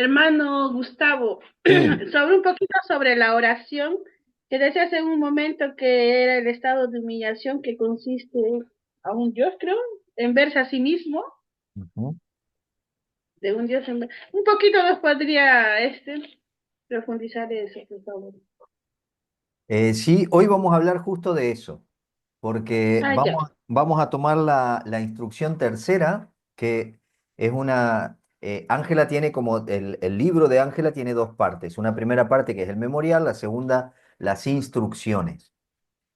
Hermano Gustavo, Sí, sobre un poquito sobre la oración, que decía hace un momento que era el estado de humillación que consiste a un Dios, creo, en verse a sí mismo, ujú. de un Dios un poquito nos podría profundizar eso, por favor. Sí, hoy vamos a hablar justo de eso, porque Ah, ya. vamos a tomar la instrucción tercera, que es una... Ángela tiene como, el libro de Ángela tiene dos partes, una primera parte que es el memorial, la segunda, las instrucciones,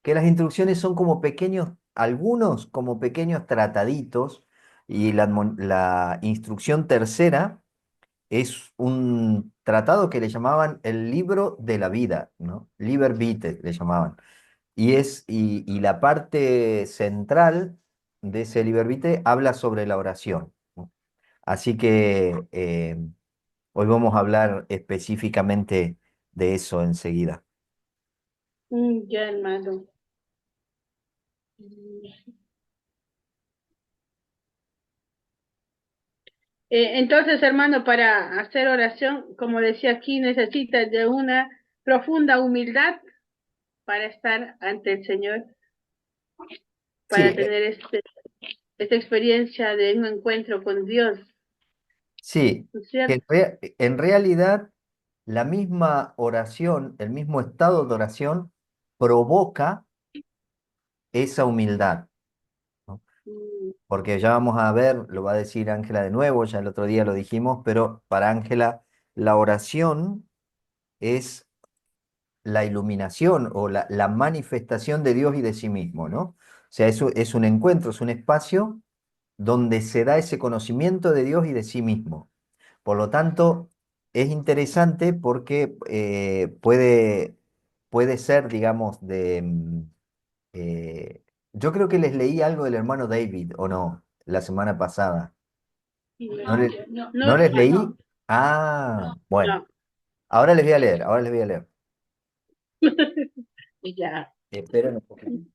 que las instrucciones son como pequeños, algunos como pequeños trataditos, y la instrucción tercera es un tratado que le llamaban el libro de la vida, ¿no? Liber Vitae le llamaban. Y la parte central de ese Liber Vitae habla sobre la oración, ¿no? Así que hoy vamos a hablar específicamente de eso enseguida. Ya, hermano. Entonces, hermano, para hacer oración, como decía aquí, necesitas de una profunda humildad para estar ante el Señor, Sí, para tener esta experiencia de un encuentro con Dios, sí, ¿no es que cierto? en realidad la misma oración, el mismo estado de oración provoca esa humildad, ¿no? Mm, Porque ya vamos a ver, lo va a decir Ángela de nuevo, ya el otro día lo dijimos, pero para Ángela la oración es la iluminación o la manifestación de Dios y de sí mismo, ¿no? O sea, eso es un encuentro, es un espacio donde se da ese conocimiento de Dios y de sí mismo. Por lo tanto, es interesante porque puede ser, digamos, eh, yo creo que les leí algo del hermano David, ¿o no? La semana pasada. ¿No, no, no, no, no les hermano, leí? Ah, bueno. no. Ahora les voy a leer, ahora les voy a leer. Ya. Esperen un poquito.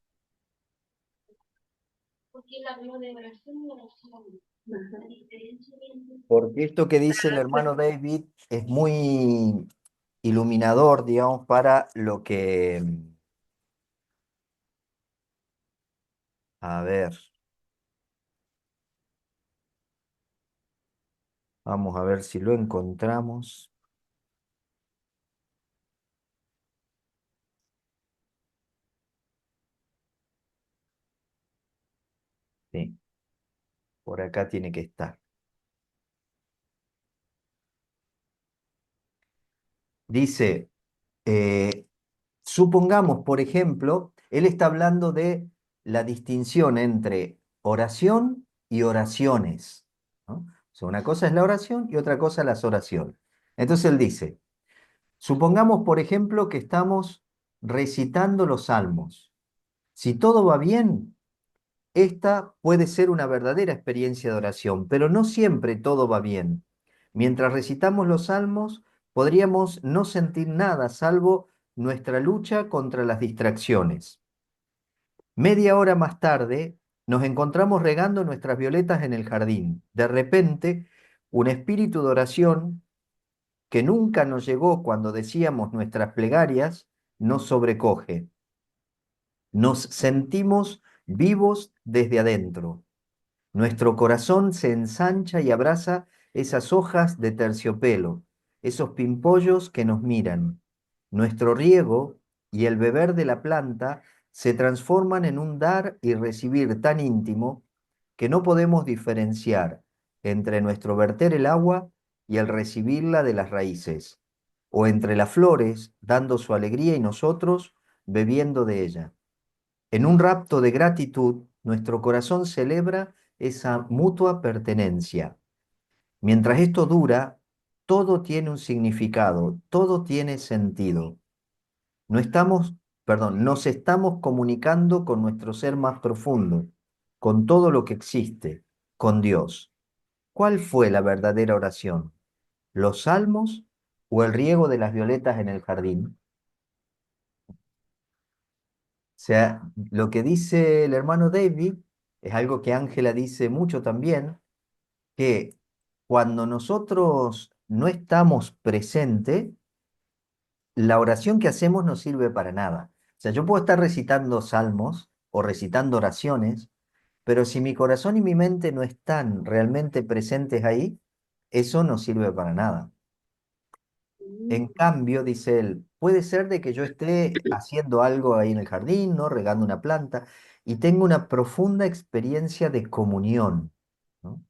Porque esto que dice el hermano David es muy iluminador, digamos, para lo que... A ver, vamos a ver si lo encontramos. Sí, por acá tiene que estar. Dice, eh, supongamos, por ejemplo, él está hablando de la distinción entre oración y oraciones, ¿no? O sea, una cosa es la oración y otra cosa las oraciones. Entonces él dice, supongamos, por ejemplo, que estamos recitando los salmos. Si todo va bien, esta puede ser una verdadera experiencia de oración, pero no siempre todo va bien. Mientras recitamos los salmos, podríamos no sentir nada salvo nuestra lucha contra las distracciones. Media hora más tarde, nos encontramos regando nuestras violetas en el jardín. De repente, un espíritu de oración que nunca nos llegó cuando decíamos nuestras plegarias nos sobrecoge. Nos sentimos vivos desde adentro. Nuestro corazón se ensancha y abraza esas hojas de terciopelo, esos pimpollos que nos miran. Nuestro riego y el beber de la planta se transforman en un dar y recibir tan íntimo que no podemos diferenciar entre nuestro verter el agua y el recibirla de las raíces, o entre las flores dando su alegría y nosotros bebiendo de ella. En un rapto de gratitud, nuestro corazón celebra esa mutua pertenencia. Mientras esto dura, todo tiene un significado, todo tiene sentido. No estamos, perdón, nos estamos comunicando con nuestro ser más profundo, con todo lo que existe, con Dios. ¿Cuál fue la verdadera oración? ¿Los salmos o el riego de las violetas en el jardín? O sea, lo que dice el hermano David es algo que Ángela dice mucho también, que cuando nosotros no estamos presentes, la oración que hacemos no sirve para nada. O sea, yo puedo estar recitando salmos o recitando oraciones, pero si mi corazón y mi mente no están realmente presentes ahí, eso no sirve para nada. En cambio, dice él, puede ser de que yo esté haciendo algo ahí en el jardín, ¿no? Regando una planta, y tengo una profunda experiencia de comunión, ¿no?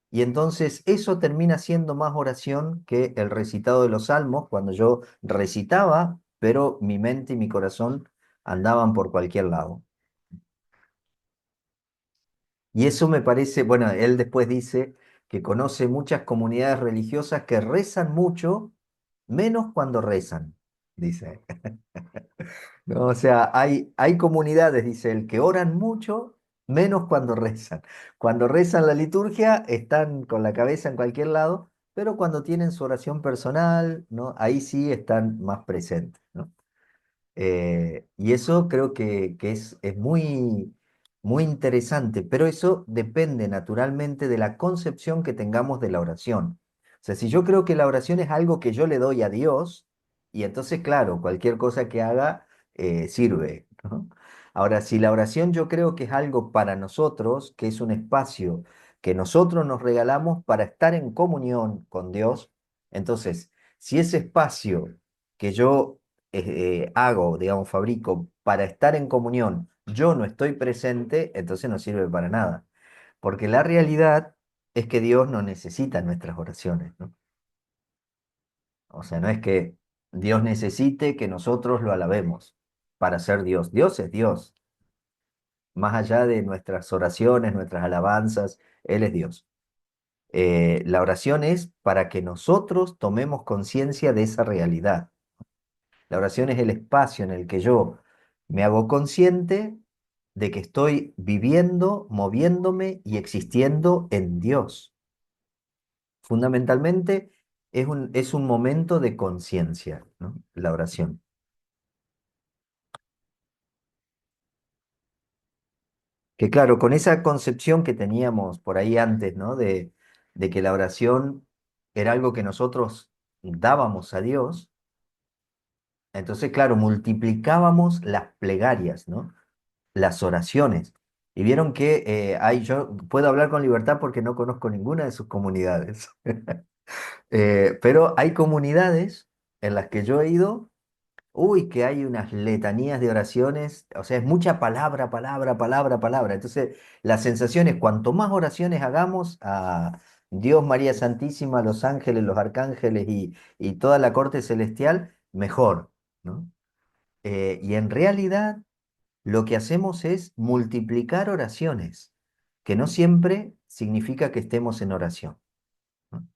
Y entonces eso termina siendo más oración que el recitado de los salmos, cuando yo recitaba, pero mi mente y mi corazón andaban por cualquier lado. Y eso me parece, bueno, él después dice que conoce muchas comunidades religiosas que rezan mucho, menos cuando rezan, dice. No, o sea, hay comunidades, dice él, que oran mucho, menos cuando rezan. Cuando rezan la liturgia, están con la cabeza en cualquier lado, pero cuando tienen su oración personal, ¿no? Ahí sí están más presentes, ¿no? Y eso creo que es muy, muy interesante, pero eso depende naturalmente de la concepción que tengamos de la oración. O sea, si yo creo que la oración es algo que yo le doy a Dios, y entonces, claro, cualquier cosa que haga sirve, ¿no? Ahora, si la oración yo creo que es algo para nosotros, que es un espacio que nosotros nos regalamos para estar en comunión con Dios, entonces, si ese espacio que yo hago, digamos, fabrico para estar en comunión, yo no estoy presente, entonces no sirve para nada. Porque la realidad es que Dios no necesita nuestras oraciones, ¿no? O sea, no es que Dios necesite que nosotros lo alabemos para ser Dios. Dios es Dios. Más allá de nuestras oraciones, nuestras alabanzas, Él es Dios. La oración es para que nosotros tomemos conciencia de esa realidad. La oración es el espacio en el que yo me hago consciente de que estoy viviendo, moviéndome y existiendo en Dios. Fundamentalmente es un momento de conciencia, ¿no? La oración. Que claro, con esa concepción que teníamos por ahí antes, ¿no? De que la oración era algo que nosotros dábamos a Dios, entonces, claro, multiplicábamos las plegarias, ¿no? Las oraciones. Y vieron que yo puedo hablar con libertad porque no conozco ninguna de sus comunidades. Pero hay comunidades en las que yo he ido, uy, que hay unas letanías de oraciones, o sea, es mucha palabra, palabra, palabra, palabra. Entonces, la sensación es cuanto más oraciones hagamos a Dios, María Santísima, los ángeles, los arcángeles y toda la corte celestial, mejor, ¿no? Y en realidad lo que hacemos es multiplicar oraciones, que no siempre significa que estemos en oración, ¿no?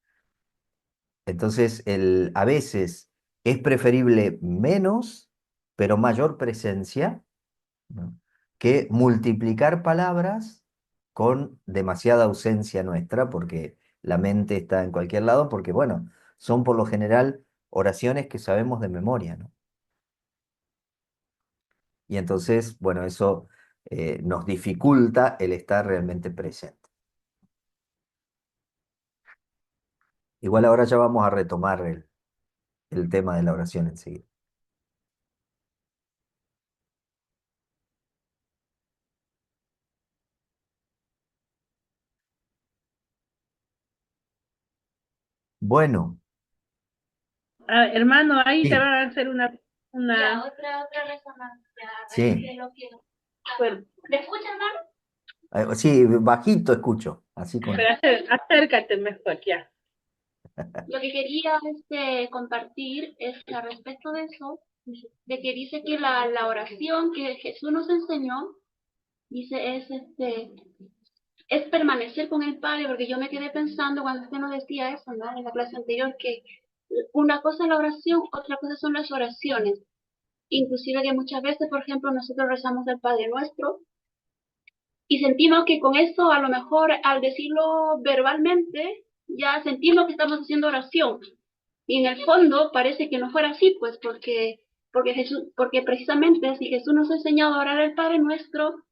Entonces, a veces es preferible menos, pero mayor presencia, ¿no? Que multiplicar palabras con demasiada ausencia nuestra, porque la mente está en cualquier lado, porque bueno, son por lo general oraciones que sabemos de memoria, ¿no? Y entonces, bueno, eso nos dificulta el estar realmente presente. Igual ahora ya vamos a retomar el tema de la oración enseguida. Bueno, Ah, hermano, ahí te sí, van a hacer una... Ya, otra resonancia. sí, Bueno, ¿Me escucha, hermano? sí, bajito escucho, así pero con... acércate mejor, ya. Lo que quería compartir es que al respecto de eso, de que dice que la oración que Jesús nos enseñó, dice, es permanecer con el Padre, porque yo me quedé pensando cuando usted nos decía eso, ¿no? En la clase anterior, que una cosa es la oración, otra cosa son las oraciones. Inclusive que muchas veces, por ejemplo, nosotros rezamos el Padre Nuestro, y sentimos que con eso, a lo mejor al decirlo verbalmente, ya sentimos que estamos haciendo oración. Y en el fondo parece que no fuera así, pues porque precisamente si Jesús nos ha enseñado a orar el Padre Nuestro,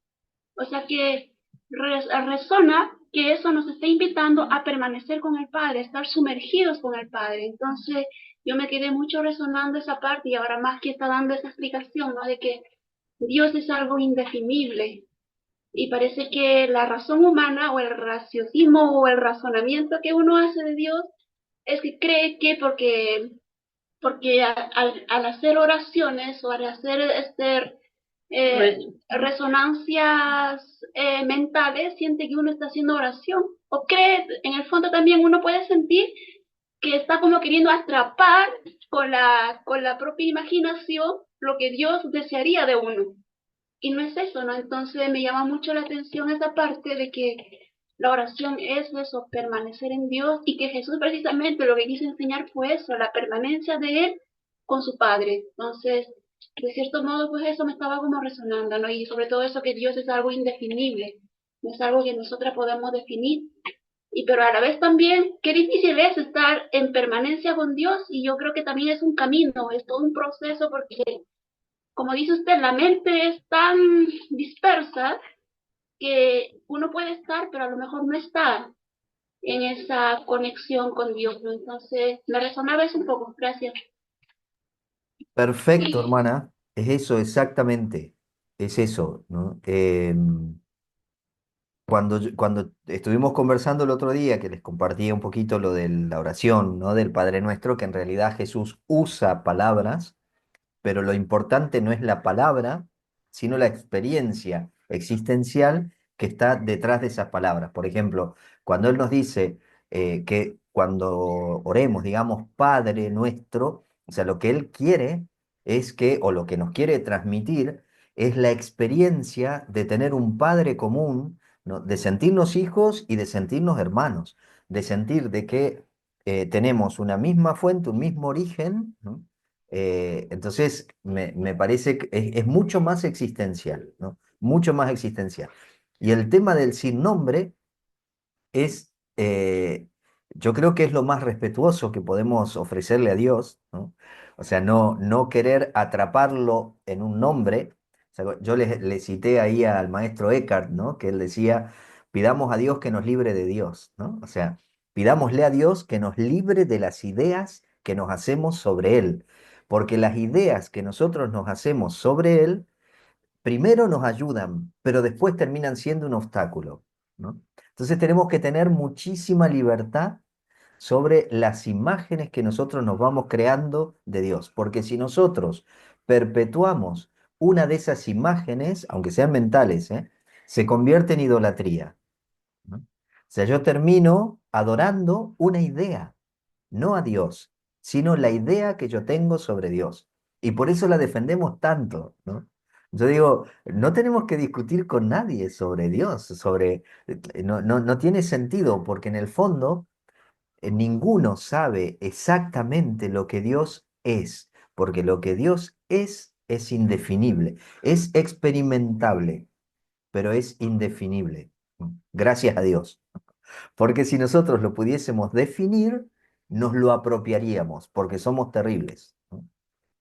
o sea que resona que eso nos está invitando a permanecer con el Padre, a estar sumergidos con el Padre. Entonces, yo me quedé mucho resonando esa parte y ahora más que está dando esa explicación, ¿no? De que Dios es algo indefinible y parece que la razón humana o el raciocinio o el razonamiento que uno hace de Dios es que cree que porque al hacer oraciones o al hacer eh, resonancias mentales, siente que uno está haciendo oración. O cree, en el fondo también uno puede sentir que está como queriendo atrapar con la propia imaginación lo que Dios desearía de uno. Y no es eso, ¿no? Entonces me llama mucho la atención esa parte de que la oración es eso, permanecer en Dios y que Jesús precisamente lo que quiso enseñar fue eso, la permanencia de Él con su Padre. Entonces, de cierto modo, pues eso me estaba como resonando, ¿no? Y sobre todo eso que Dios es algo indefinible, no es algo que nosotras podemos definir. Y pero a la vez también, qué difícil es estar en permanencia con Dios y yo creo que también es un camino, es todo un proceso porque como dice usted, la mente es tan dispersa que uno puede estar, pero a lo mejor no está en esa conexión con Dios, ¿no? Entonces, me resonaba eso un poco. Gracias. Perfecto, hermana. Es eso exactamente. Es eso, ¿no? Cuando estuvimos conversando el otro día, que les compartía un poquito lo de la oración, ¿no? Del Padre Nuestro, que en realidad Jesús usa palabras, pero lo importante no es la palabra, sino la experiencia existencial que está detrás de esas palabras. Por ejemplo, cuando Él nos dice que cuando oremos, digamos, Padre nuestro, o sea, lo que Él quiere es que, o lo que nos quiere transmitir, es la experiencia de tener un Padre común, ¿no? De sentirnos hijos y de sentirnos hermanos, de sentir de que tenemos una misma fuente, un mismo origen, ¿no? Entonces, me parece que es mucho más existencial, ¿no? Mucho más existencial. Y el tema del sin nombre es, yo creo que es lo más respetuoso que podemos ofrecerle a Dios, ¿no? O sea, no querer atraparlo en un nombre. O sea, yo le cité ahí al maestro Eckhart, ¿no? Que él decía, pidamos a Dios que nos libre de Dios, ¿no? O sea, pidámosle a Dios que nos libre de las ideas que nos hacemos sobre Él, porque las ideas que nosotros nos hacemos sobre Él primero nos ayudan, pero después terminan siendo un obstáculo, ¿no? Entonces tenemos que tener muchísima libertad sobre las imágenes que nosotros nos vamos creando de Dios, porque si nosotros perpetuamos una de esas imágenes, aunque sean mentales, se convierte en idolatría, ¿no? O sea, yo termino adorando una idea, no a Dios, sino la idea que yo tengo sobre Dios. Y por eso la defendemos tanto, ¿no? Yo digo, no tenemos que discutir con nadie sobre Dios, no tiene sentido, porque en el fondo ninguno sabe exactamente lo que Dios es, porque lo que Dios es indefinible, es experimentable, pero es indefinible. Gracias a Dios. Porque si nosotros lo pudiésemos definir, nos lo apropiaríamos, porque somos terribles, ¿no?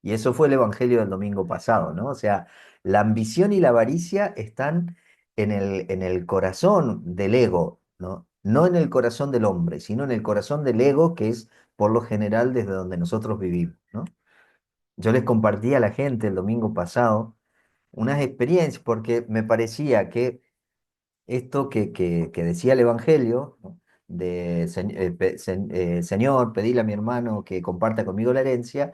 Y eso fue el evangelio del domingo pasado, ¿no? O sea, la ambición y la avaricia están en el corazón del ego, ¿no? No en el corazón del hombre, sino en el corazón del ego, que es por lo general desde donde nosotros vivimos, ¿no? Yo les compartí a la gente el domingo pasado unas experiencias, porque me parecía que esto que decía el Evangelio, ¿no? De Señor, pedile a mi hermano que comparta conmigo la herencia,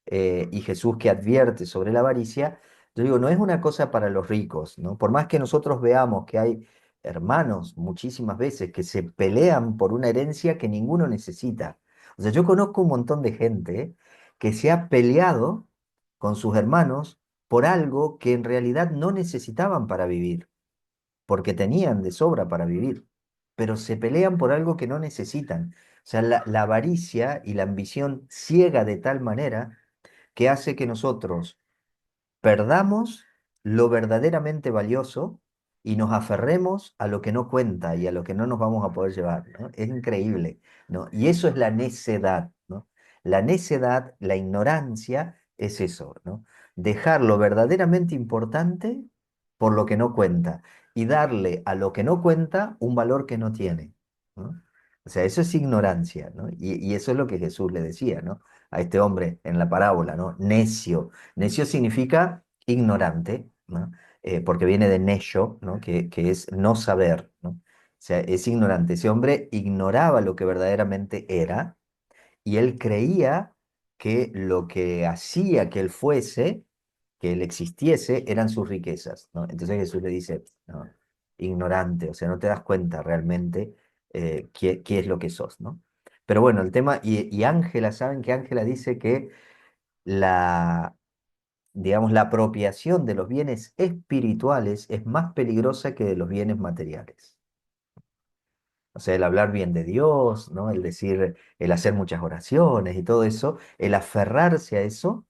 y Jesús que advierte sobre la avaricia, yo digo, no es una cosa para los ricos, ¿no? Por más que nosotros veamos que hay hermanos muchísimas veces que se pelean por una herencia que ninguno necesita. O sea, yo conozco un montón de gente que se ha peleado con sus hermanos por algo que en realidad no necesitaban para vivir, porque tenían de sobra para vivir, pero se pelean por algo que no necesitan. O sea, la avaricia y la ambición ciega de tal manera que hace que nosotros perdamos lo verdaderamente valioso y nos aferremos a lo que no cuenta y a lo que no nos vamos a poder llevar, ¿no? Es increíble, ¿no? Y eso es la necedad, ¿no? La necedad, la ignorancia es eso, ¿no? Dejar lo verdaderamente importante por lo que no cuenta. y darle a lo que no cuenta un valor que no tiene, ¿no? O sea, eso es ignorancia, ¿no? Y eso es lo que Jesús le decía, ¿no? A este hombre en la parábola, ¿no? Necio. Necio significa ignorante, ¿no? Porque viene de necio, ¿no? Que es no saber, ¿no? O sea, es ignorante. Ese hombre ignoraba lo que verdaderamente era y él creía que lo que hacía que él fuese, que él existiese, eran sus riquezas, ¿no? Entonces Jesús le dice, no, ignorante, o sea, no te das cuenta realmente qué es lo que sos, ¿no? Pero bueno, el tema, y Ángela, ¿saben que Ángela dice que la, digamos, la apropiación de los bienes espirituales es más peligrosa que de los bienes materiales? O sea, el hablar bien de Dios, ¿no? El decir, el hacer muchas oraciones y todo eso, el aferrarse a eso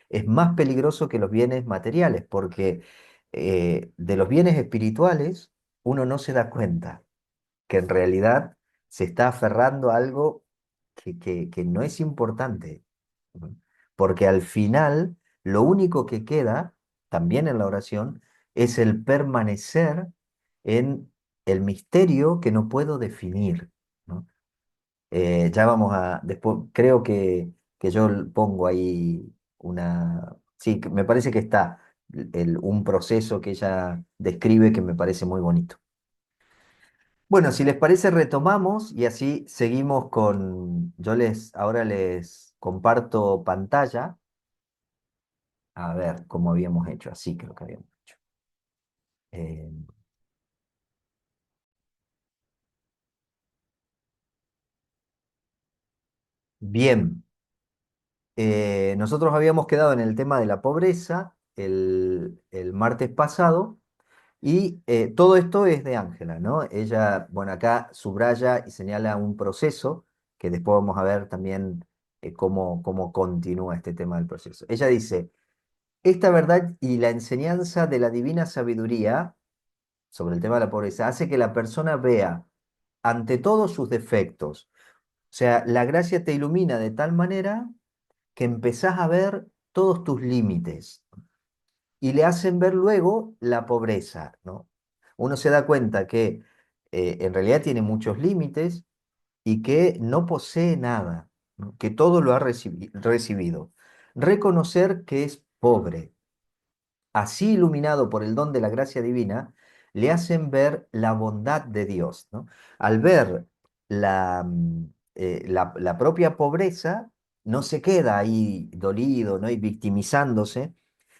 es más peligroso que los bienes materiales, porque de los bienes espirituales uno no se da cuenta que en realidad se está aferrando a algo que no es importante, ¿no? Porque al final lo único que queda, también en la oración, es el permanecer en el misterio que no puedo definir, ¿no? Ya vamos a, después, creo que yo pongo ahí una, sí, me parece que está un proceso que ella describe que me parece muy bonito. Bueno, si les parece, retomamos y así seguimos con, ahora les comparto pantalla, a ver cómo habíamos hecho, así creo que habíamos hecho. Eh, bien, nosotros habíamos quedado en el tema de la pobreza el martes pasado. Y todo esto es de Ángela, ¿no? Ella, bueno, acá subraya y señala un proceso que después vamos a ver también cómo continúa este tema del proceso. Ella dice, esta verdad y la enseñanza de la divina sabiduría sobre el tema de la pobreza hace que la persona vea ante todos sus defectos. O sea, la gracia te ilumina de tal manera que empezás a ver todos tus límites y le hacen ver luego la pobreza, ¿no? Uno se da cuenta que en realidad tiene muchos límites y que no posee nada, ¿no? Que todo lo ha recibido. Reconocer que es pobre, así iluminado por el don de la gracia divina, le hacen ver la bondad de Dios, ¿no? Al ver la propia pobreza, no se queda ahí dolido, ¿no? Y victimizándose,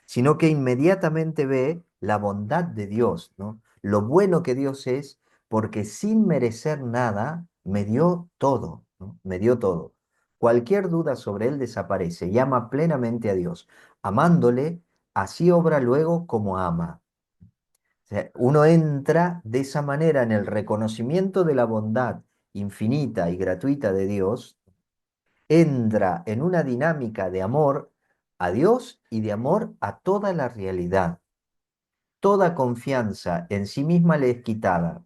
sino que inmediatamente ve la bondad de Dios, ¿no? Lo bueno que Dios es, porque sin merecer nada, me dio todo, ¿no? Me dio todo. Cualquier duda sobre él desaparece y ama plenamente a Dios, amándole. Así obra luego como ama. O sea, uno entra de esa manera en el reconocimiento de la bondad infinita y gratuita de Dios, entra en una dinámica de amor a Dios y de amor a toda la realidad. Toda confianza en sí misma le es quitada.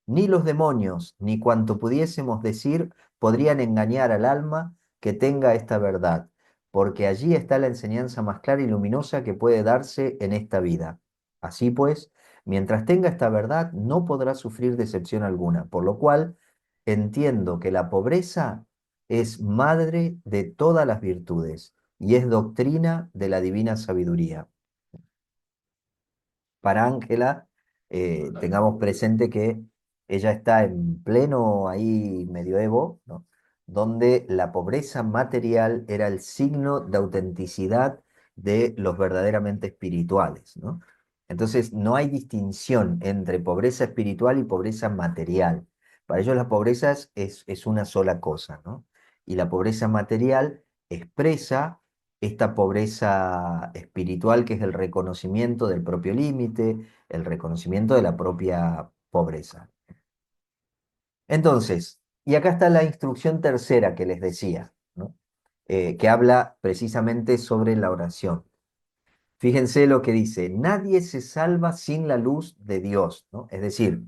Ni los demonios, ni cuanto pudiésemos decir, podrían engañar al alma que tenga esta verdad, porque allí está la enseñanza más clara y luminosa que puede darse en esta vida. Así pues, mientras tenga esta verdad, no podrá sufrir decepción alguna, por lo cual entiendo que la pobreza es madre de todas las virtudes y es doctrina de la divina sabiduría. Para Ángela, tengamos presente que ella está en pleno ahí medioevo, ¿no? Donde la pobreza material era el signo de autenticidad de los verdaderamente espirituales, ¿no? Entonces, no hay distinción entre pobreza espiritual y pobreza material. Para ellos la pobreza es una sola cosa, ¿no? Y la pobreza material expresa esta pobreza espiritual que es el reconocimiento del propio límite, el reconocimiento de la propia pobreza. Entonces, y acá está la instrucción tercera que les decía, ¿no? Que habla precisamente sobre la oración. Fíjense lo que dice, nadie se salva sin la luz de Dios, ¿no? Es decir,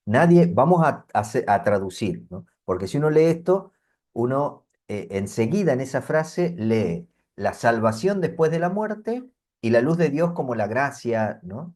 nadie, vamos a traducir, ¿no? Porque si uno lee esto, uno enseguida en esa frase lee la salvación después de la muerte y la luz de Dios como la gracia, ¿no?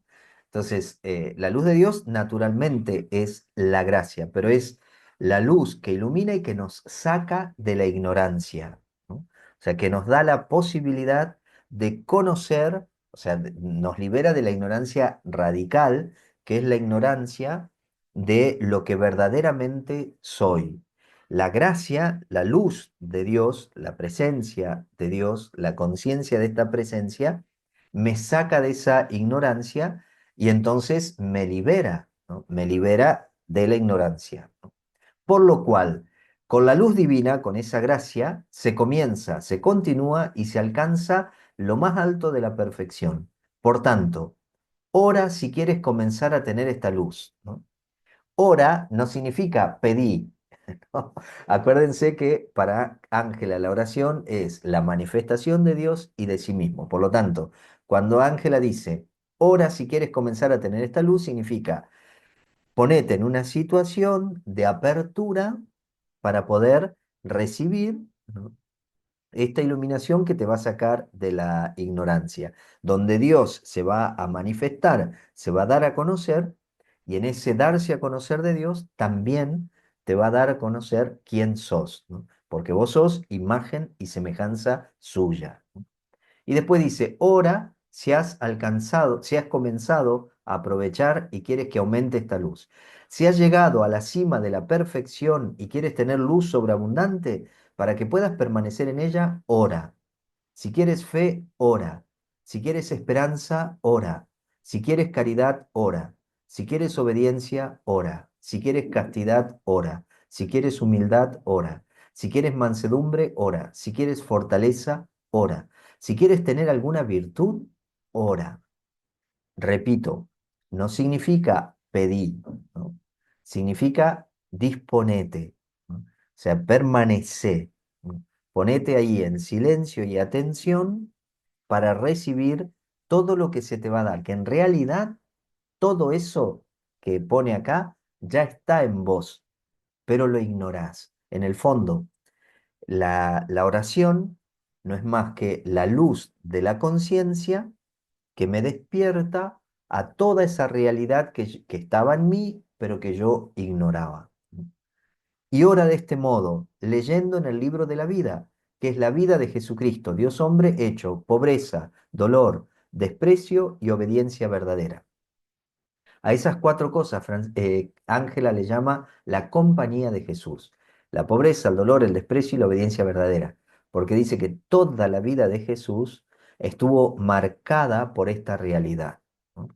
Entonces, la luz de Dios naturalmente es la gracia, pero es la luz que ilumina y que nos saca de la ignorancia, ¿no? O sea, que nos da la posibilidad de conocer, o sea, nos libera de la ignorancia radical, que es la ignorancia de lo que verdaderamente soy. La gracia, la luz de Dios, la presencia de Dios, la conciencia de esta presencia, me saca de esa ignorancia y entonces me libera, ¿no? Me libera de la ignorancia, ¿no? Por lo cual, con la luz divina, con esa gracia, se comienza, se continúa y se alcanza lo más alto de la perfección. Por tanto, ora si quieres comenzar a tener esta luz, ¿no? Ora no significa pedí, ¿no? Acuérdense que para Ángela la oración es la manifestación de Dios y de sí mismo. Por lo tanto, cuando Ángela dice, ora si quieres comenzar a tener esta luz, significa ponete en una situación de apertura para poder recibir, ¿no?, esta iluminación que te va a sacar de la ignorancia, donde Dios se va a manifestar, se va a dar a conocer, y en ese darse a conocer de Dios también te va a dar a conocer quién sos, ¿no? Porque vos sos imagen y semejanza suya, ¿no? Y después dice, ora si has alcanzado, si has comenzado a aprovechar y quieres que aumente esta luz. Si has llegado a la cima de la perfección y quieres tener luz sobreabundante para que puedas permanecer en ella, ora. Si quieres fe, ora. Si quieres esperanza, ora. Si quieres caridad, ora. Si quieres obediencia, ora. Si quieres castidad, ora. Si quieres humildad, ora. Si quieres mansedumbre, ora. Si quieres fortaleza, ora. Si quieres tener alguna virtud, ora. Repito, no significa pedir, ¿no? Significa disponete, ¿no? O sea, permanece, ¿no? Ponete ahí en silencio y atención para recibir todo lo que se te va a dar, que en realidad todo eso que pone acá ya está en vos, pero lo ignorás. En el fondo, la oración no es más que la luz de la conciencia que me despierta a toda esa realidad que estaba en mí, pero que yo ignoraba. Y ora de este modo, leyendo en el libro de la vida, que es la vida de Jesucristo, Dios hombre hecho pobreza, dolor, desprecio y obediencia verdadera. A esas cuatro cosas, Ángela le llama la compañía de Jesús: la pobreza, el dolor, el desprecio y la obediencia verdadera, porque dice que toda la vida de Jesús estuvo marcada por esta realidad, ¿no?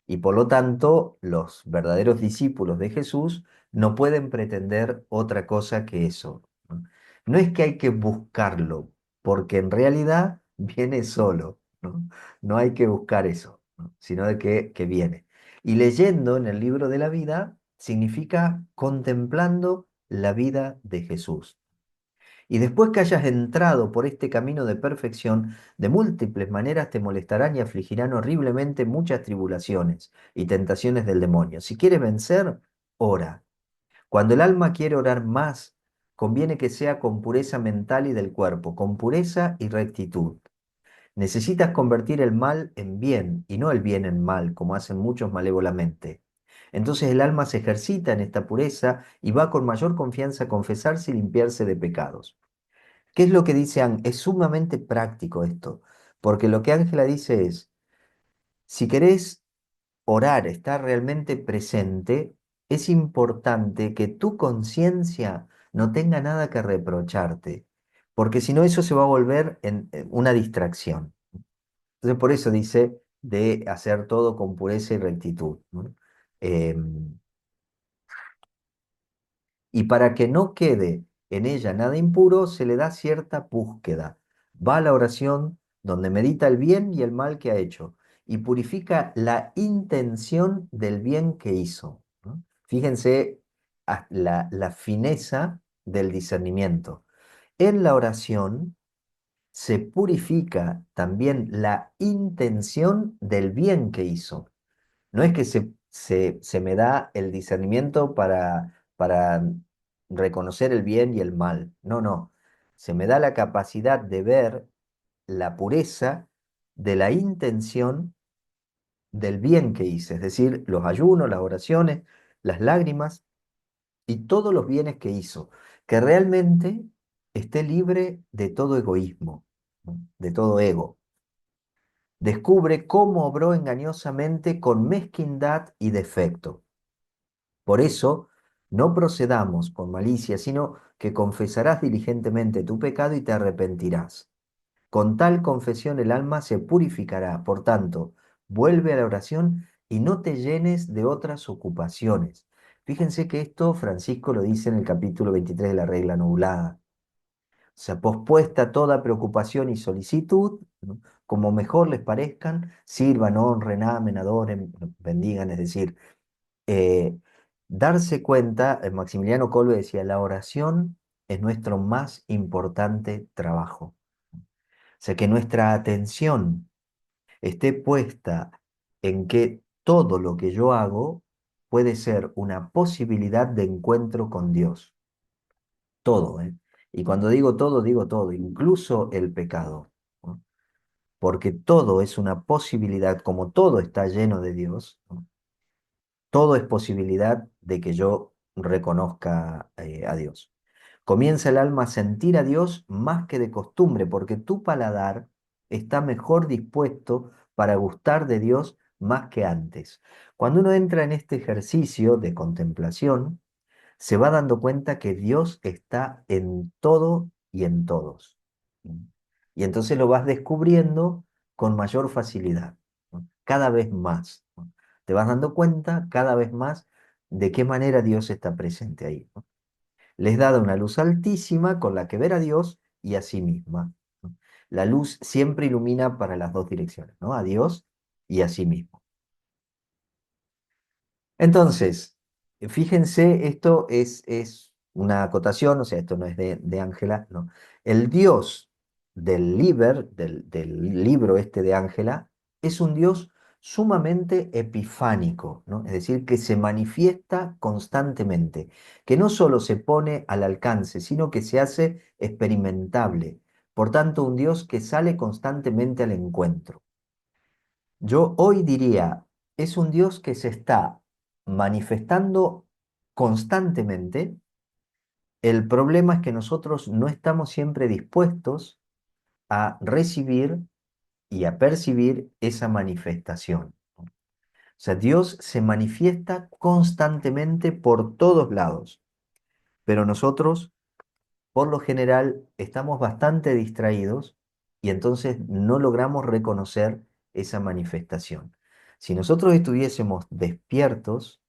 Y por lo tanto, los verdaderos discípulos de Jesús no pueden pretender otra cosa que eso, ¿no? No es que hay que buscarlo, porque en realidad viene solo, ¿no? No hay que buscar eso, ¿no?, sino de que viene. Y leyendo en el libro de la vida significa contemplando la vida de Jesús. Y después que hayas entrado por este camino de perfección, de múltiples maneras te molestarán y afligirán horriblemente muchas tribulaciones y tentaciones del demonio. Si quieres vencer, ora. Cuando el alma quiere orar más, conviene que sea con pureza mental y del cuerpo, con pureza y rectitud. Necesitas convertir el mal en bien y no el bien en mal, como hacen muchos malévolamente. Entonces el alma se ejercita en esta pureza y va con mayor confianza a confesarse y limpiarse de pecados. ¿Qué es lo que dice Ángela? Es sumamente práctico esto, porque lo que Ángela dice es, si querés orar, estar realmente presente, es importante que tu conciencia no tenga nada que reprocharte, porque si no eso se va a volver en una distracción. Entonces por eso dice de hacer todo con pureza y rectitud, ¿no? Em, y para que no quede en ella nada impuro, se le da cierta búsqueda. Va a la oración donde medita el bien y el mal que ha hecho y purifica la intención del bien que hizo, ¿no? Fíjense la fineza del discernimiento. En la oración se purifica también la intención del bien que hizo. No es que se me da el discernimiento para reconocer el bien y el mal. No, no. Se me da la capacidad de ver la pureza de la intención del bien que hice, es decir, los ayunos, las oraciones, las lágrimas y todos los bienes que hizo, que realmente esté libre de todo egoísmo, ¿no? De todo ego. Descubre cómo obró engañosamente con mezquindad y defecto. Por eso, no procedamos con malicia, sino que confesarás diligentemente tu pecado y te arrepentirás. Con tal confesión el alma se purificará. Por tanto, vuelve a la oración y no te llenes de otras ocupaciones. Fíjense que esto Francisco lo dice en el capítulo 23 de la regla nublada. O sea, pospuesta toda preocupación y solicitud, ¿no? Como mejor les parezcan, sirvan, honren, amen, adoren, bendigan, es decir, eh, darse cuenta, Maximiliano Kolbe decía, la oración es nuestro más importante trabajo. O sea, que nuestra atención esté puesta en que todo lo que yo hago puede ser una posibilidad de encuentro con Dios. Todo, ¿eh? Y cuando digo todo, incluso el pecado, ¿no? Porque todo es una posibilidad, como todo está lleno de Dios, ¿no? Todo es posibilidad de que yo reconozca a Dios. Comienza el alma a sentir a Dios más que de costumbre, porque tu paladar está mejor dispuesto para gustar de Dios más que antes. Cuando uno entra en este ejercicio de contemplación, se va dando cuenta que Dios está en todo y en todos. ¿Mm? Y entonces lo vas descubriendo con mayor facilidad, ¿no? Cada vez más, ¿no? Te vas dando cuenta cada vez más de qué manera Dios está presente ahí, ¿no? Les da una luz altísima con la que ver a Dios y a sí misma, ¿no? La luz siempre ilumina para las dos direcciones, ¿no? A Dios y a sí mismo. Entonces, fíjense, esto es una acotación, o sea, esto no es de Ángela, ¿no? El Dios del libro este de Ángela, es un Dios sumamente epifánico, ¿no? Es decir, que se manifiesta constantemente, que no solo se pone al alcance, sino que se hace experimentable. Por tanto, un Dios que sale constantemente al encuentro. Yo hoy diría, es un Dios que se está manifestando constantemente. El problema es que nosotros no estamos siempre dispuestos a recibir y a percibir esa manifestación, ¿no? O sea, Dios se manifiesta constantemente por todos lados, pero nosotros, por lo general, estamos bastante distraídos y entonces no logramos reconocer esa manifestación. Si nosotros estuviésemos despiertos,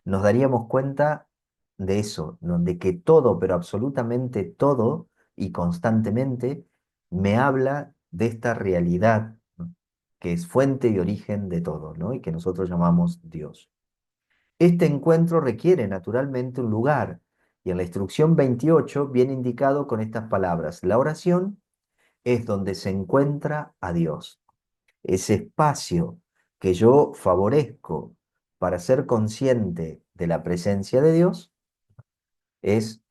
nos daríamos cuenta de eso, ¿no? De que todo, pero absolutamente todo y constantemente me habla de esta realidad, ¿no? Que es fuente y origen de todo, ¿no? Y que nosotros llamamos Dios. Este encuentro requiere naturalmente un lugar, y en la instrucción 28 viene indicado con estas palabras: la oración es donde se encuentra a Dios. Ese espacio que yo favorezco para ser consciente de la presencia de Dios es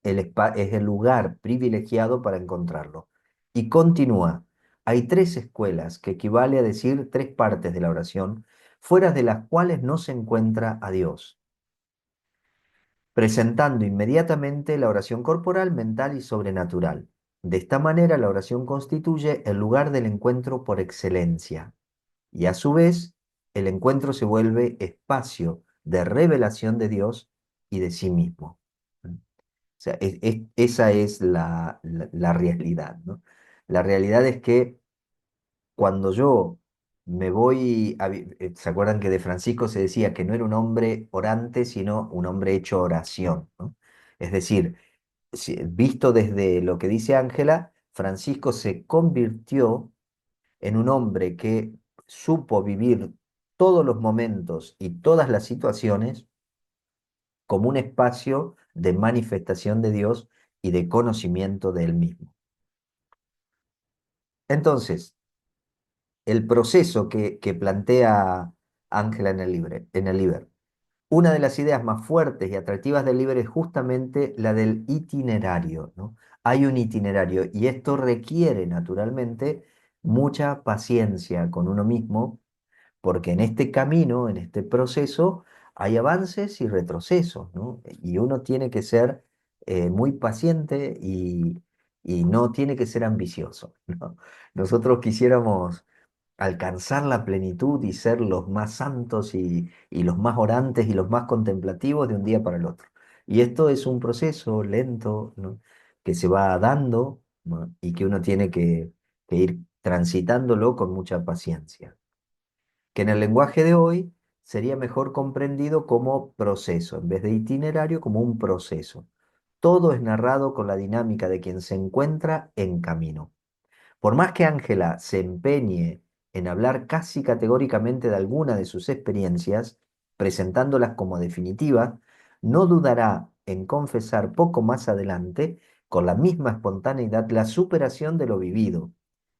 es el lugar privilegiado para encontrarlo. Y continúa, hay tres escuelas, que equivale a decir tres partes de la oración, fuera de las cuales no se encuentra a Dios, presentando inmediatamente la oración corporal, mental y sobrenatural. De esta manera, la oración constituye el lugar del encuentro por excelencia, y a su vez, el encuentro se vuelve espacio de revelación de Dios y de sí mismo. O sea, esa es la realidad, ¿no? La realidad es que cuando yo me voy ¿se acuerdan que de Francisco se decía que no era un hombre orante, sino un hombre hecho oración, ¿no? Es decir, visto desde lo que dice Ángela, Francisco se convirtió en un hombre que supo vivir todos los momentos y todas las situaciones como un espacio de manifestación de Dios y de conocimiento de Él mismo. Entonces, el proceso que plantea Ángela en el libro, una de las ideas más fuertes y atractivas del libro es justamente la del itinerario, ¿no? Hay un itinerario y esto requiere naturalmente mucha paciencia con uno mismo, porque en este camino, en este proceso, hay avances y retrocesos, ¿no? Y uno tiene que ser muy paciente y no tiene que ser ambicioso, ¿no? Nosotros quisiéramos alcanzar la plenitud y ser los más santos y los más orantes y los más contemplativos de un día para el otro. Y esto es un proceso lento, ¿no? Que se va dando, ¿no? Y que uno tiene que ir transitándolo con mucha paciencia, que en el lenguaje de hoy sería mejor comprendido como proceso, en vez de itinerario, como un proceso. Todo es narrado con la dinámica de quien se encuentra en camino. Por más que Ángela se empeñe en hablar casi categóricamente de alguna de sus experiencias, presentándolas como definitivas, no dudará en confesar poco más adelante, con la misma espontaneidad, la superación de lo vivido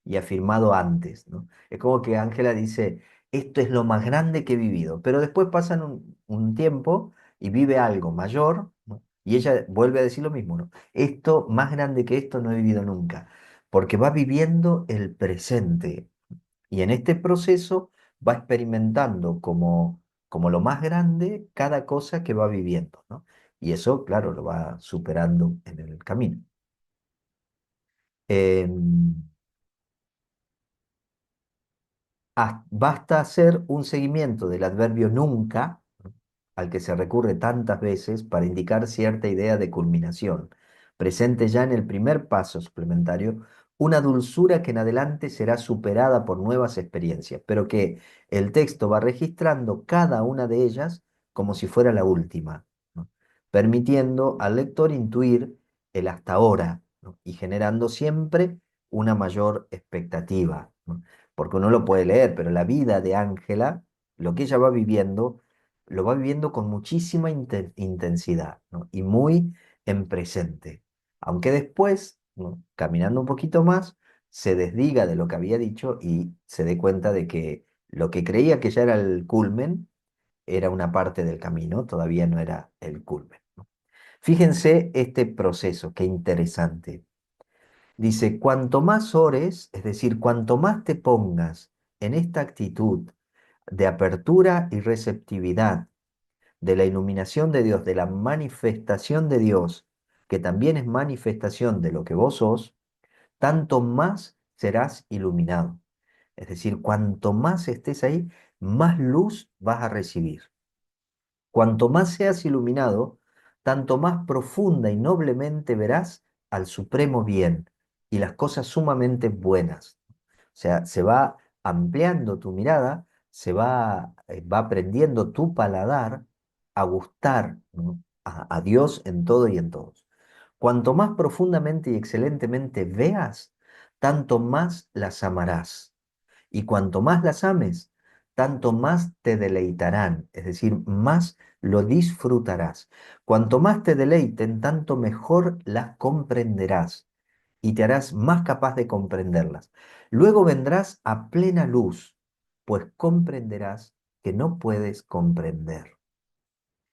y afirmado antes, ¿no? Es como que Ángela dice, esto es lo más grande que he vivido, pero después pasan un tiempo y vive algo mayor, ¿no? Y ella vuelve a decir lo mismo, ¿no? Esto más grande que esto no he vivido nunca, porque va viviendo el presente y en este proceso va experimentando como lo más grande cada cosa que va viviendo, ¿no? Y eso, claro, lo va superando en el camino. Em, Basta hacer un seguimiento del adverbio nunca, ¿no? Al que se recurre tantas veces para indicar cierta idea de culminación, presente ya en el primer paso suplementario, una dulzura que en adelante será superada por nuevas experiencias, pero que el texto va registrando cada una de ellas como si fuera la última, ¿no? Permitiendo al lector intuir el hasta ahora, ¿no? Y generando siempre una mayor expectativa, ¿no? Porque uno lo puede leer, pero la vida de Ángela, lo que ella va viviendo, lo va viviendo con muchísima intensidad, ¿no? Y muy en presente. Aunque después, ¿no? Caminando un poquito más, se desdiga de lo que había dicho y se dé cuenta de que lo que creía que ya era el culmen era una parte del camino, todavía no era el culmen, ¿no? Fíjense este proceso, qué interesante. Dice, cuanto más ores, es decir, cuanto más te pongas en esta actitud de apertura y receptividad, de la iluminación de Dios, de la manifestación de Dios, que también es manifestación de lo que vos sos, tanto más serás iluminado. Es decir, cuanto más estés ahí, más luz vas a recibir. Cuanto más seas iluminado, tanto más profunda y noblemente verás al supremo bien y las cosas sumamente buenas. O sea, se va ampliando tu mirada, va aprendiendo tu paladar a gustar, ¿no? A Dios en todo y en todos. Cuanto más profundamente y excelentemente veas, tanto más las amarás. Y cuanto más las ames, tanto más te deleitarán, es decir, más lo disfrutarás. Cuanto más te deleiten, tanto mejor las comprenderás y te harás más capaz de comprenderlas. Luego vendrás a plena luz, pues comprenderás que no puedes comprender.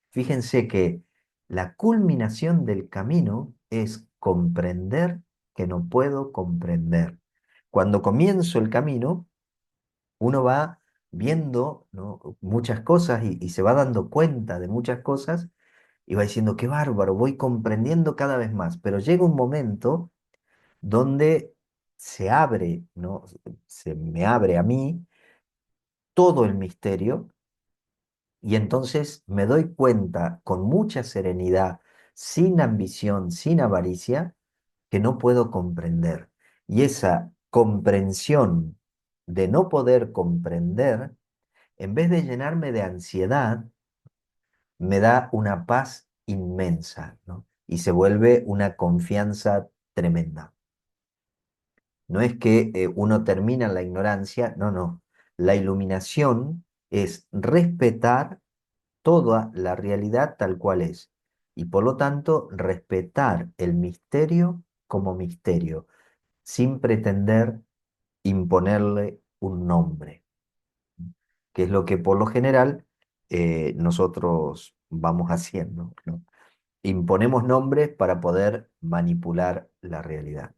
Fíjense que la culminación del camino es comprender que no puedo comprender. Cuando comienzo el camino, uno va viendo, ¿no? Muchas cosas y se va dando cuenta de muchas cosas y va diciendo, qué bárbaro, voy comprendiendo cada vez más, pero llega un momento donde se abre, ¿no? Se me abre a mí todo el misterio y entonces me doy cuenta con mucha serenidad, sin ambición, sin avaricia, que no puedo comprender. Y esa comprensión de no poder comprender, en vez de llenarme de ansiedad, me da una paz inmensa, ¿no? Y se vuelve una confianza tremenda. No es que uno termina en la ignorancia, no, no. La iluminación es respetar toda la realidad tal cual es y por lo tanto respetar el misterio como misterio, sin pretender imponerle un nombre, que es lo que por lo general nosotros vamos haciendo, ¿no? Imponemos nombres para poder manipular la realidad.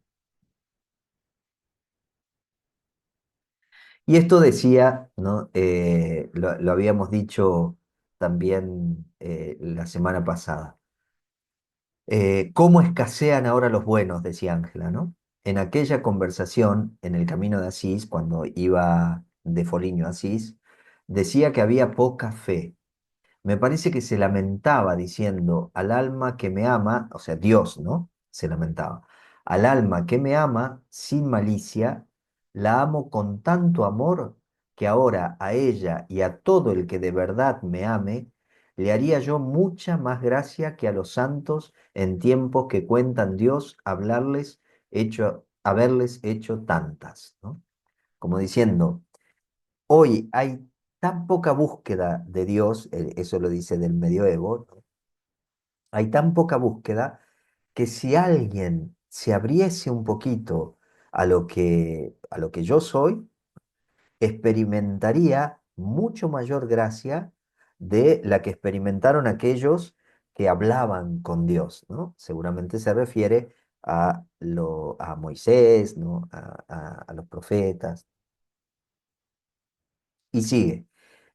Y esto decía, ¿no? Lo habíamos dicho también la semana pasada. ¿Cómo escasean ahora los buenos? Decía Ángela, ¿no? En aquella conversación en el camino de Asís, cuando iba de Foligno a Asís, decía que había poca fe. Me parece que se lamentaba diciendo al alma que me ama, o sea, Dios, ¿no? Se lamentaba. Al alma que me ama sin malicia, la amo con tanto amor que ahora a ella y a todo el que de verdad me ame, le haría yo mucha más gracia que a los santos en tiempos que cuentan Dios haberles hecho tantas, ¿no? Como diciendo, hoy hay tan poca búsqueda de Dios, eso lo dice del medioevo, ¿no? Hay tan poca búsqueda que si alguien se abriese un poquito a lo que yo soy, experimentaría mucho mayor gracia de la que experimentaron aquellos que hablaban con Dios, ¿no? Seguramente se refiere a Moisés, ¿no? A los profetas. Y sigue,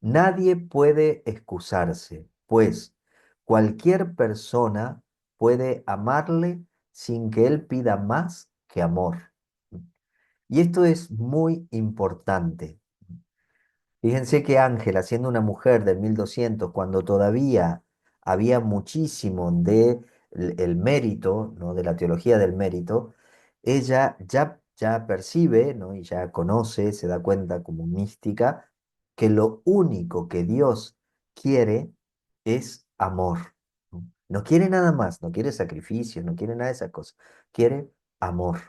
nadie puede excusarse, pues cualquier persona puede amarle sin que él pida más que amor. Y esto es muy importante. Fíjense que Ángela, siendo una mujer del 1200, cuando todavía había muchísimo de el mérito, ¿no? De la teología del mérito, ella ya percibe, ¿no? Y ya conoce, se da cuenta como mística, que lo único que Dios quiere es amor. ¿No? No quiere nada más, no quiere sacrificio, no quiere nada de esas cosas, quiere amor.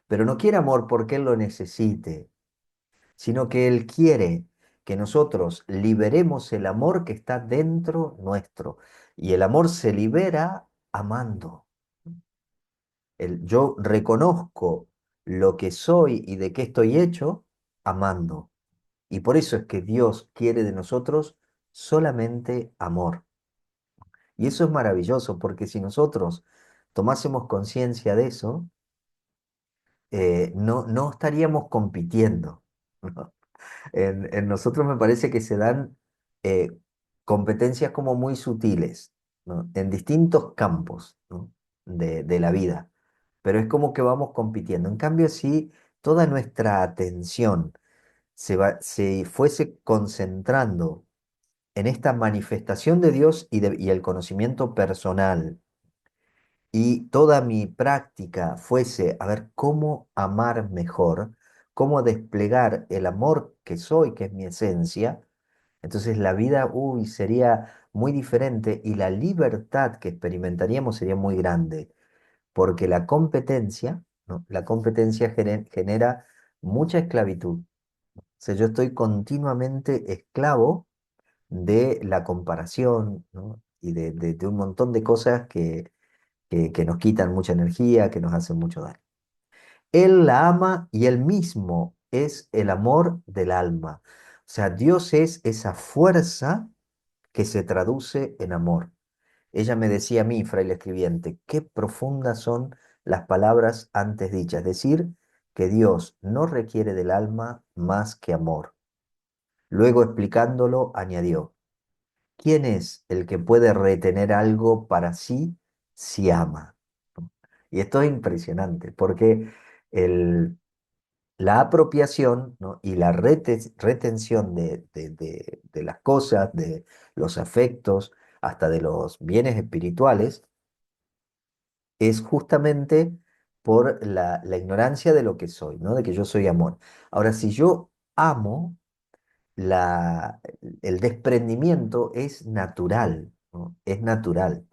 Pero no quiere amor porque Él lo necesite, sino que Él quiere que nosotros liberemos el amor que está dentro nuestro. Y el amor se libera amando. Yo reconozco lo que soy y de qué estoy hecho amando. Y por eso es que Dios quiere de nosotros solamente amor. Y eso es maravilloso, porque si nosotros tomásemos conciencia de eso, no estaríamos compitiendo. ¿No? En nosotros me parece que se dan eh, competencias como muy sutiles, ¿no? En distintos campos, ¿no? de la vida, pero es como que vamos compitiendo. En cambio, si toda nuestra atención se fuese concentrando en esta manifestación de Dios y el conocimiento personal, y toda mi práctica fuese a ver cómo amar mejor, cómo desplegar el amor que soy, que es mi esencia, entonces la vida, uy, sería muy diferente y la libertad que experimentaríamos sería muy grande, porque la competencia, ¿no? La competencia genera mucha esclavitud. O sea, yo estoy continuamente esclavo de la comparación, ¿no? Y de un montón de cosas que nos quitan mucha energía, que nos hacen mucho daño. Él la ama y él mismo es el amor del alma. O sea, Dios es esa fuerza que se traduce en amor. Ella me decía a mí, fraile escribiente, qué profundas son las palabras antes dichas. Es decir, que Dios no requiere del alma más que amor. Luego explicándolo, añadió, ¿quién es el que puede retener algo para sí si ama? ¿No? Y esto es impresionante, porque el, la apropiación, ¿no? Y la retención de las cosas, de los afectos, hasta de los bienes espirituales, es justamente por la ignorancia de lo que soy, ¿no? De que yo soy amor. Ahora, si yo amo, la, el desprendimiento es natural, ¿no? Es natural.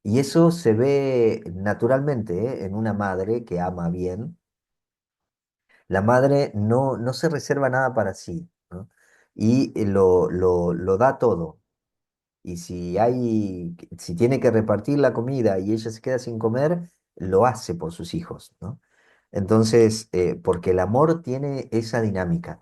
Y eso se ve naturalmente, ¿eh? En una madre que ama bien. La madre no se reserva nada para sí, ¿no? Y lo da todo. Y si tiene que repartir la comida y ella se queda sin comer, lo hace por sus hijos, ¿no? Entonces, porque el amor tiene esa dinámica.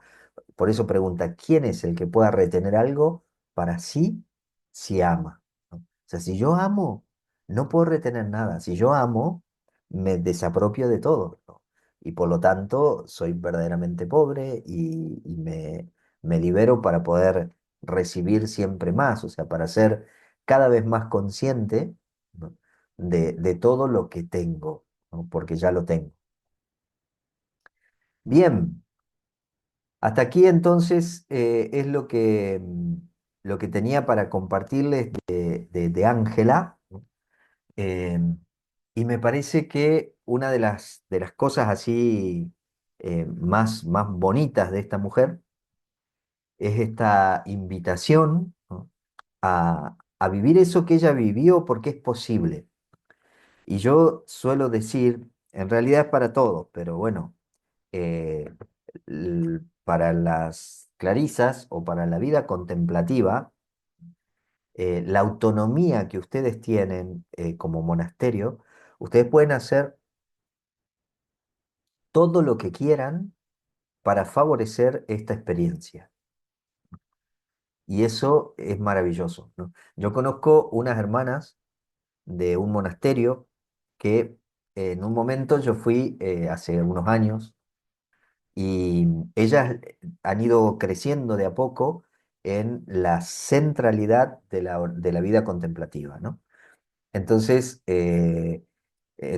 Por eso pregunta, ¿quién es el que pueda retener algo para sí si ama? ¿No? O sea, si yo amo, no puedo retener nada. Si yo amo, me desapropio de todo, ¿no? y por lo tanto soy verdaderamente pobre y me libero para poder recibir siempre más, o sea, para ser cada vez más consciente, ¿no? de todo lo que tengo, ¿no? Porque ya lo tengo. Bien, hasta aquí entonces es lo que tenía para compartirles de Ángela. ¿No? Eh, y me parece que una de las cosas así más bonitas de esta mujer es esta invitación, ¿no? A vivir eso que ella vivió porque es posible. Y yo suelo decir, en realidad es para todos, pero bueno, eh, para las clarisas o para la vida contemplativa, la autonomía que ustedes tienen como monasterio, ustedes pueden hacer todo lo que quieran para favorecer esta experiencia. Y eso es maravilloso, ¿no? Yo conozco unas hermanas de un monasterio que en un momento yo fui hace unos años y ellas han ido creciendo de a poco en la centralidad de la vida contemplativa, ¿no? Entonces, en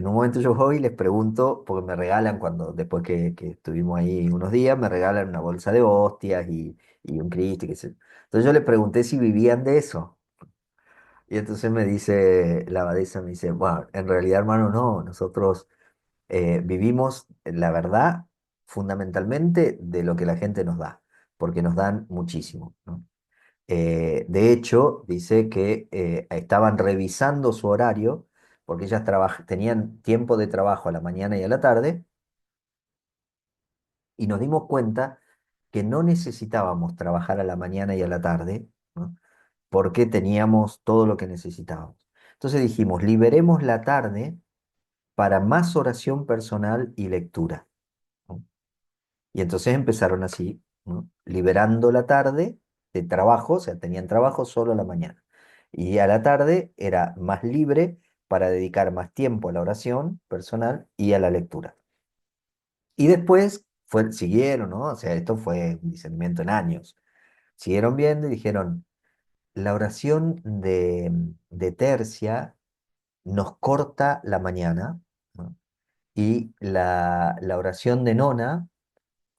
un momento yo voy y les pregunto, porque me regalan, después que estuvimos ahí unos días, me regalan una bolsa de hostias y un Cristo, y qué sé yo. Entonces yo les pregunté si vivían de eso. Y entonces me dice la abadesa, me dice, bueno, en realidad, hermano, no, nosotros vivimos, la verdad, fundamentalmente de lo que la gente nos da, porque nos dan muchísimo, ¿no? De hecho, dice que estaban revisando su horario, porque ellas tenían tiempo de trabajo a la mañana y a la tarde, y nos dimos cuenta que no necesitábamos trabajar a la mañana y a la tarde, ¿no? Porque teníamos todo lo que necesitábamos. Entonces dijimos, liberemos la tarde para más oración personal y lectura, ¿no? Y entonces empezaron así, ¿no? Liberando la tarde de trabajo, o sea, tenían trabajo solo a la mañana. Y a la tarde era más libre para dedicar más tiempo a la oración personal y a la lectura. Y después siguieron, ¿no? O sea, esto fue un discernimiento en años. Siguieron viendo y dijeron, la oración de tercia nos corta la mañana, ¿no? Y la oración de nona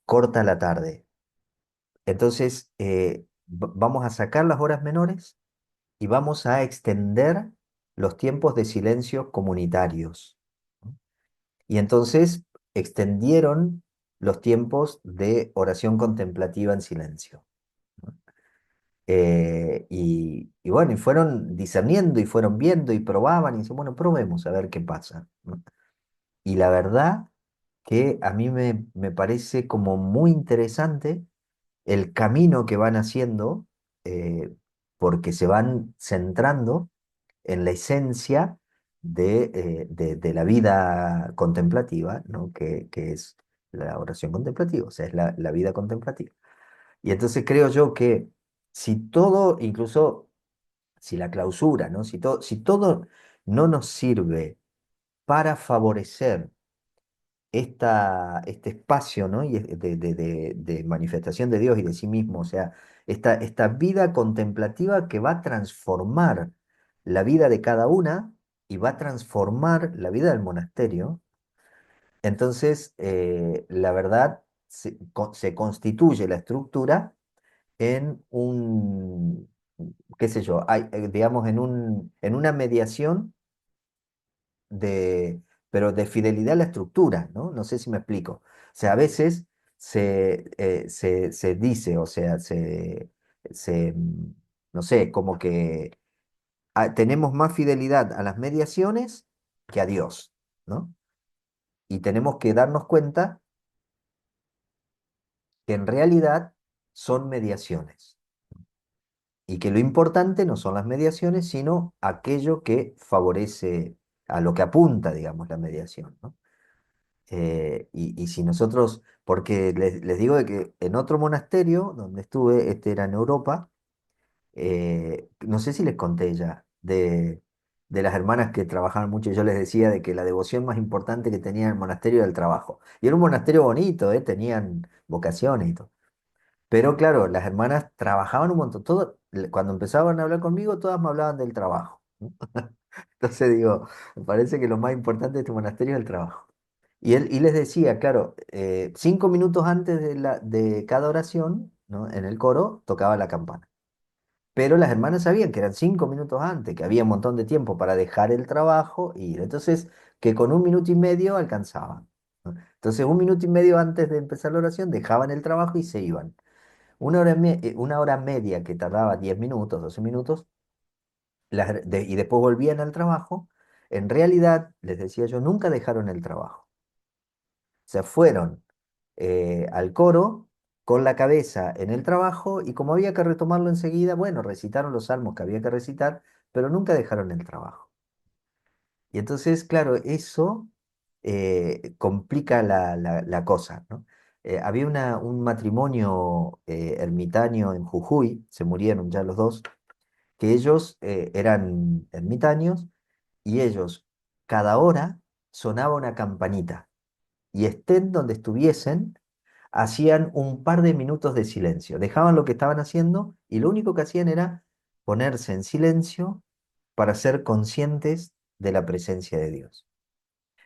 corta la tarde. Entonces, vamos a sacar las horas menores y vamos a extender los tiempos de silencio comunitarios, ¿no? Y entonces extendieron los tiempos de oración contemplativa en silencio, ¿no? Y bueno, y fueron discerniendo y fueron viendo y probaban y dicen, bueno, probemos a ver qué pasa, ¿no? Y la verdad que a mí me parece como muy interesante el camino que van haciendo, eh, porque se van centrando en la esencia de la vida contemplativa, ¿no? Que es la oración contemplativa, o sea, es la vida contemplativa. Y entonces creo yo que si todo, incluso si la clausura, ¿no? Si todo no nos sirve para favorecer este espacio, ¿no? Y de manifestación de Dios y de sí mismo, o sea, esta vida contemplativa que va a transformar la vida de cada una y va a transformar la vida del monasterio. Entonces, la verdad, se constituye la estructura en qué sé yo, digamos, en una mediación de, pero de fidelidad a la estructura, ¿no? No sé si me explico. O sea, a veces se dice, o sea, no sé, como que tenemos más fidelidad a las mediaciones que a Dios, ¿no? Y tenemos que darnos cuenta que en realidad son mediaciones y que lo importante no son las mediaciones, sino aquello que favorece, a lo que apunta, digamos, la mediación, ¿no? Y si nosotros, porque les digo de que en otro monasterio donde estuve, este era en Europa, no sé si les conté ya, de las hermanas que trabajaban mucho, yo les decía de que la devoción más importante que tenía el monasterio era el trabajo. Y era un monasterio bonito, tenían vocaciones y todo. Pero claro, las hermanas trabajaban un montón. Cuando empezaban a hablar conmigo, todas me hablaban del trabajo, ¿no? Entonces digo, me parece que lo más importante de este monasterio es el trabajo. Y les decía, claro, 5 minutos antes de cada oración, ¿no? En el coro tocaba la campana. Pero las hermanas sabían que eran 5 minutos antes, que había un montón de tiempo para dejar el trabajo y ir. Entonces, que con 1 minuto y medio alcanzaban, ¿no? Entonces, 1 minuto y medio antes de empezar la oración, dejaban el trabajo y se iban. Una hora media que tardaba 10 minutos, 12 minutos, y después volvían al trabajo. En realidad, les decía yo, nunca dejaron el trabajo. O sea, fueron al coro con la cabeza en el trabajo y como había que retomarlo enseguida, bueno, recitaron los salmos que había que recitar, pero nunca dejaron el trabajo. Y entonces, claro, eso complica la cosa, ¿no? Había un matrimonio ermitaño en Jujuy, se murieron ya los dos, que ellos eran ermitaños y ellos cada hora sonaba una campanita y estén donde estuviesen, hacían un par de minutos de silencio, dejaban lo que estaban haciendo y lo único que hacían era ponerse en silencio para ser conscientes de la presencia de Dios,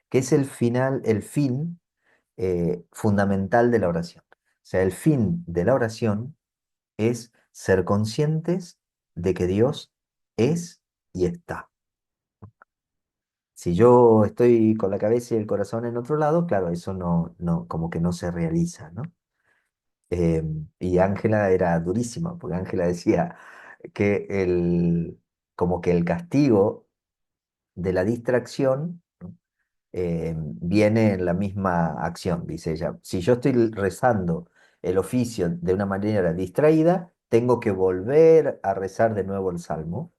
que es el fin fundamental de la oración. O sea, el fin de la oración es ser conscientes de que Dios es y está. Si yo estoy con la cabeza y el corazón en otro lado, claro, eso como que no se realiza, ¿no? Y Ángela era durísima, porque Ángela decía que como que el castigo de la distracción, ¿no? Viene en la misma acción, dice ella. Si yo estoy rezando el oficio de una manera distraída, tengo que volver a rezar de nuevo el salmo,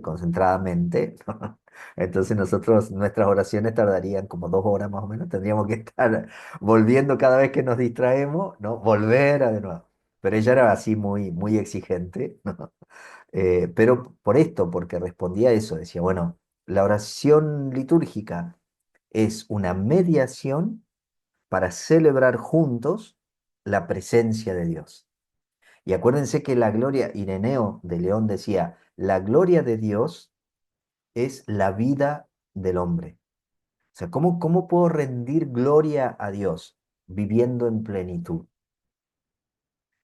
concentradamente, ¿no? Entonces nuestras oraciones tardarían como 2 horas más o menos, tendríamos que estar volviendo cada vez que nos distraemos, ¿no? Volver a de nuevo. Pero ella era así muy, muy exigente, ¿no? Pero por esto, porque respondía a eso, decía, bueno, la oración litúrgica es una mediación para celebrar juntos la presencia de Dios. Y acuérdense que la gloria, Ireneo de León decía, la gloria de Dios es la vida del hombre. O sea, ¿cómo puedo rendir gloria a Dios? Viviendo en plenitud.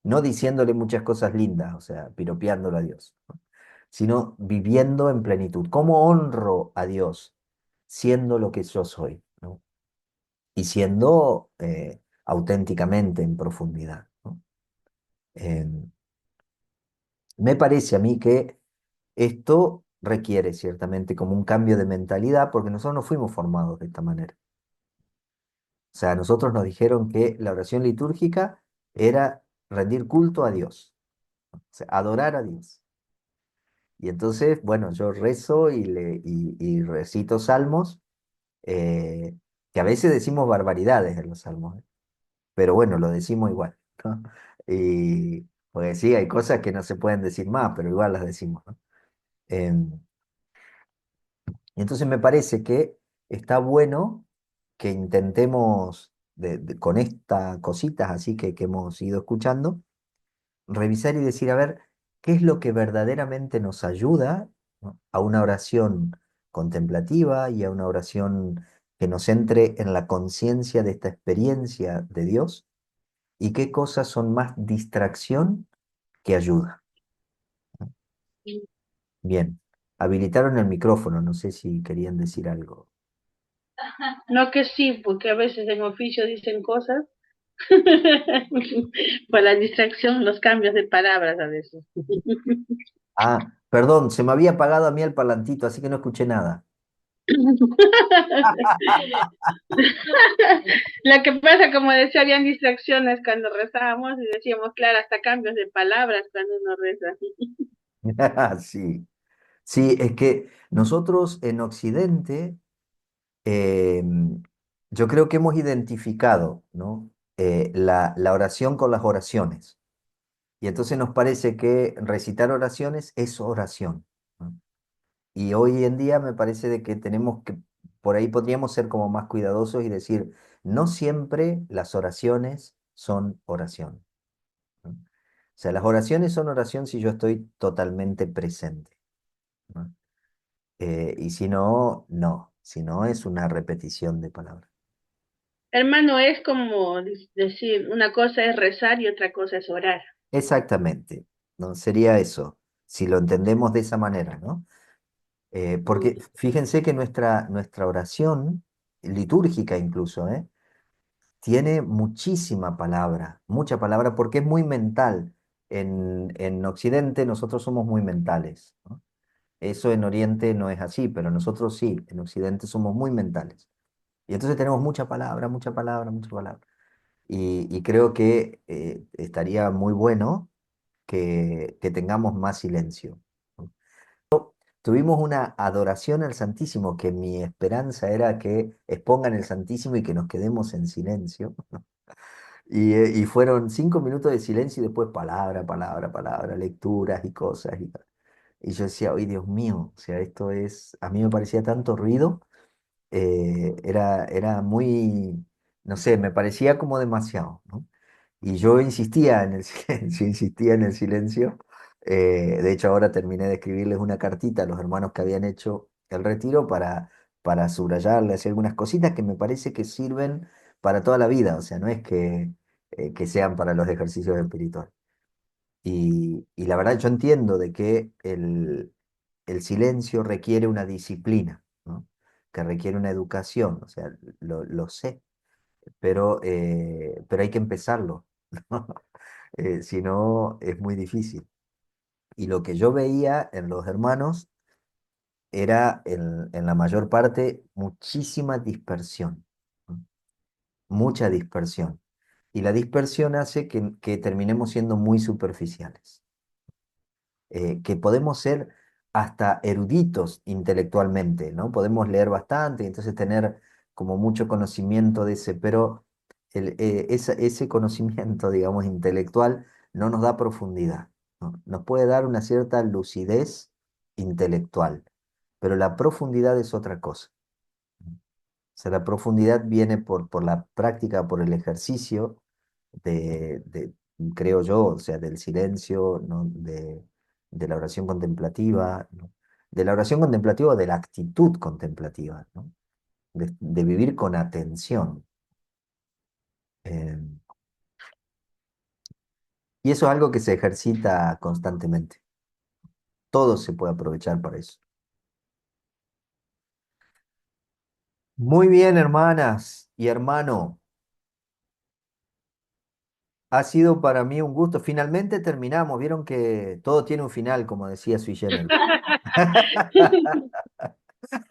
No diciéndole muchas cosas lindas, o sea, piropeándolo a Dios, ¿no? Sino viviendo en plenitud. ¿Cómo honro a Dios? Siendo lo que yo soy, ¿no? Y siendo auténticamente en profundidad, ¿no? Em, Me parece a mí que esto requiere ciertamente como un cambio de mentalidad porque nosotros no fuimos formados de esta manera. O sea, a nosotros nos dijeron que la oración litúrgica era rendir culto a Dios, o sea, adorar a Dios. Y entonces, bueno, yo rezo y recito salmos, eh, que a veces decimos barbaridades en los salmos, ¿eh? Pero bueno, lo decimos igual, ¿no? Y pues sí, hay cosas que no se pueden decir más, pero igual las decimos, ¿no? Em, Entonces me parece que está bueno que intentemos, con estas cositas así que hemos ido escuchando, revisar y decir, a ver, ¿qué es lo que verdaderamente nos ayuda, ¿no? A una oración contemplativa y a una oración que nos entre en la conciencia de esta experiencia de Dios? ¿Y qué cosas son más distracción que ayuda? Bien, habilitaron el micrófono, no sé si querían decir algo. No que sí, porque a veces en oficio dicen cosas por la distracción, los cambios de palabras a veces. Ah, perdón, se me había apagado a mí el parlantito, así que no escuché nada. Lo que pasa, como decía, habían distracciones cuando rezábamos y decíamos, claro, hasta cambios de palabras cuando uno reza. Sí, sí, es que nosotros en Occidente, eh, yo creo que hemos identificado, ¿no? La oración con las oraciones. Y entonces nos parece que recitar oraciones es oración, ¿no? Y hoy en día me parece de que tenemos que, por ahí podríamos ser como más cuidadosos y decir, no siempre las oraciones son oración, ¿no? O sea, las oraciones son oración si yo estoy totalmente presente, ¿no? Y si no, no. Si no, es una repetición de palabras. Hermano, es como decir, una cosa es rezar y otra cosa es orar. Exactamente, ¿no? Sería eso, si lo entendemos de esa manera, ¿no? Mm. Porque fíjense que nuestra oración, litúrgica incluso, tiene muchísima palabra, mucha palabra, porque es muy mental. En Occidente nosotros somos muy mentales, ¿no? Eso en Oriente no es así, pero nosotros sí, en Occidente somos muy mentales. Y entonces tenemos mucha palabra, mucha palabra, mucha palabra. Y creo que estaría muy bueno que tengamos más silencio, ¿no? Tuvimos una adoración al Santísimo, que mi esperanza era que expongan el Santísimo y que nos quedemos en silencio. Y fueron 5 minutos de silencio y después palabra, palabra, palabra, lecturas y cosas y tal. Y yo decía, ¡ay, Dios mío! O sea, esto es, a mí me parecía tanto ruido, era muy, no sé, me parecía como demasiado, ¿no? Y yo insistía en el silencio, insistía en el silencio. De hecho, ahora terminé de escribirles una cartita a los hermanos que habían hecho el retiro para subrayarles algunas cositas que me parece que sirven para toda la vida. O sea, no es que sean para los ejercicios espirituales. Y la verdad, yo entiendo de que el silencio requiere una disciplina, ¿no? Que requiere una educación. O sea, lo sé, pero hay que empezarlo, ¿no? Si no, es muy difícil. Y lo que yo veía en los hermanos era en la mayor parte muchísima dispersión, ¿no? Mucha dispersión. Y la dispersión hace que terminemos siendo muy superficiales, que podemos ser hasta eruditos intelectualmente, ¿no? Podemos leer bastante y entonces tener como mucho conocimiento de ese, pero ese conocimiento, digamos, intelectual no nos da profundidad, ¿no? Nos puede dar una cierta lucidez intelectual, pero la profundidad es otra cosa. O sea, la profundidad viene por la práctica, por el ejercicio creo yo, o sea, del silencio, ¿no? De la oración contemplativa, ¿no? De la oración contemplativa o de la actitud contemplativa, ¿no? De vivir con atención. Eh, y eso es algo que se ejercita constantemente. Todo se puede aprovechar para eso. Muy bien, hermanas y hermano. Ha sido para mí un gusto. Finalmente terminamos. Vieron que todo tiene un final, como decía Sui Generis.